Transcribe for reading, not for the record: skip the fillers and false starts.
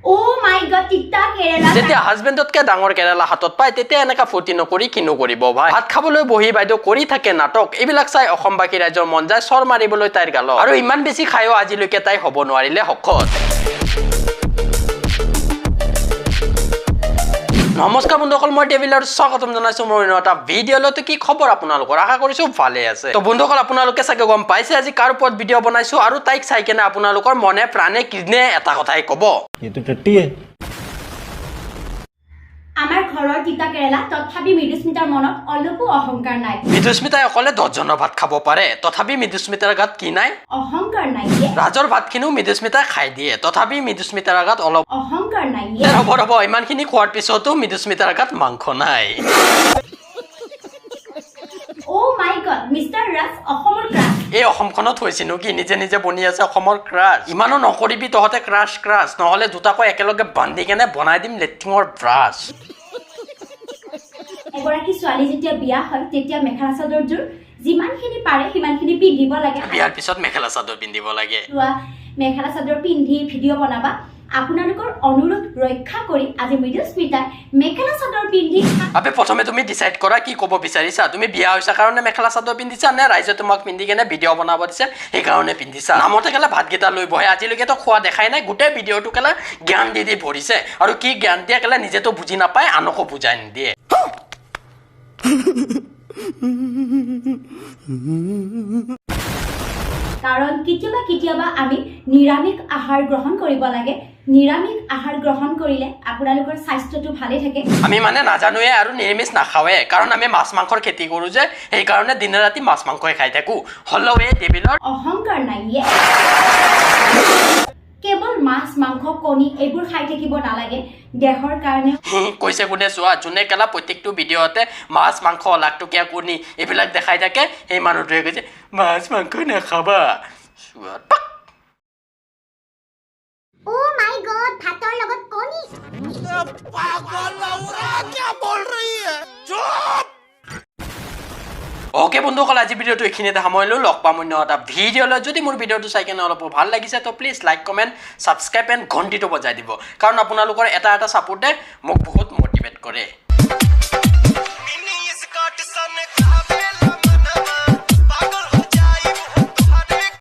Oh my god, tikta Kerala. যেতিয়া হাজবেণ্ডতকে ডাঙৰ কেৰালা হাতত পায় তেতিয়া এনেকা ফূৰ্তি নকৰি কিনো কৰিব ভাই ভাত খাবলৈ বহি বাইদেউ কৰি থাকে নাটক এইবিলাক চাই অসমবাসী ৰাইজৰ মন যায় চৰ মাৰিবলৈ তাইৰ গালত আৰু ইমান বেছি খায়ও আজিলৈকে তাই হ'ব নোৱাৰিলে শকত নমস্কাৰ বন্ধুসকল মই ডেভিলৰ স্বাগতম জনাইছো মোৰ এটা ভিডিঅ'লৈ কি খবৰ আপোনালোকৰ আশা কৰিছো ভালে আছে তো বন্ধুসকল আপোনালোকে চাগে গম পাইছে আজি কাৰ ওপৰত ভিডিঅ' বনাইছো আৰু তাইক চাই কেনে আপোনালোকৰ মনে প্ৰাণে কিনে এটা কথাই ক'ব আমাৰ ঘৰৰ তিতা কেৰেলা তথাপি মৃদুস্মিতাৰ মনত অলপো অহংকাৰ নাই মৃদুস্মিতাই অকলে 10 জনৰ ভাত খাব পাৰে তথাপি মৃদুস্মিতাৰ গাত কি নাই অহংকাৰ নাই ৰাজৰ ভাতখিনিও মৃদুস্মিতাই খাই দিয়ে তথাপি মৃদুস্মিতাৰ গাত অলপ অহংকাৰ নাই ৰব ইমানখিনি খোৱাৰ পিছতো মৃদুস্মিতাৰ গাত মাংস নাই Oh my god, Mr. Raj, অসমৰ ক্ৰাছ এই অসমখনত হৈছিনো কি নিজে নিজে বনি আছে অসমৰ ক্ৰাছ ইমানো নকৰিবি তহতে ক্ৰাছ নহলে দুটাকৈ একেলগে বান্ধি কেনে বনাই দিম লেট্ৰিঙৰ ব্ৰাছ এগৰাকী ছোৱালী যেতিয়া বিয়া হয় তেতিয়া মেখেলা চাদৰযোৰ যিমানখিনি পাৰে সিমানখিনি পিন্ধিব লাগে বিয়াৰ পিছত মেখেলা চাদৰ পিন্ধিব লাগে মেখেলা চাদৰ পিন্ধি ভিডিঅ' বনাবা আপোনালোকৰ অনুৰোধ ৰক্ষা কৰি আজি মৃদুস্মিতাই মেখেলা চাদৰ পিন্ধি আবে প্ৰথমে তুমি ডিসাইড কৰা কি ক'ব বিচাৰিছা তুমি বিয়া হৈছা কাৰণে মেখেলা চাদৰ পিন্ধিছা নে ৰাইজে তোমাক পিন্ধি কেনে ভিডিঅ' বনাব দিছে সেই কাৰণে পিন্ধিছা নামতে কেলা ভাতকেইটা লৈ বহে আজিলৈকে তো খোৱা দেখাই নাই গোটেই ভিডিঅ'টো কেলা জ্ঞান দি ভৰিছে আৰু কি জ্ঞান দিয়া কেলা নিজে তো বুজি নাপায় আনকো বুজাই নিদিয়ে কাৰণ কেতিয়াবা আমি নিৰামিষ আহাৰ গ্ৰহণ কৰিব লাগে নিৰামিষ আহাৰ গ্ৰহণ কৰিলে আপোনালোকৰ স্বাস্থ্যটো ভালে থাকে আমি মানে নাজানোৱে আৰু নিৰামিষ নাখাওৱে কাৰণ আমি মাছ মাংসৰ খেতি কৰো যে এই কাৰণে দিনে ৰাতি মাছ মাংসই খাই থাকো হলো এই ডেভিলৰ অহংকাৰ নাই কেৱল মাছ মাংস কণী এইবোৰ খাই থাকিব নালাগে দেহৰ কাৰণে কৈছে কোনে চোৱা যোনে কেলা প্ৰত্যেকটো ভিডিঅ'তে মাছ মাংস লাখটকীয়া কণী এইবিলাক দেখাই থাকে সেই মানুহটোৱে কৈছে মাছ মাংস নাখাবা Oh my god, ভাতৰ লগত কণী पागल लौड़ा क्या बोल रही है चुप ওকে বন্ধুসকল আজি ভিডিঅ'টো এইখিনিতে সামৰিলো লগ পাম অন্য এটা ভিডিঅ'লৈ যদি মোৰ ভিডিঅ'টো চাই কেনে অলপ ভাল লাগিছে তো please like comment subscribe and ঘণ্টিটো বজাই দিব কাৰণ আপোনালোকৰ এটা ছাপোৰ্টে মোক বহুত মটিভেট কৰে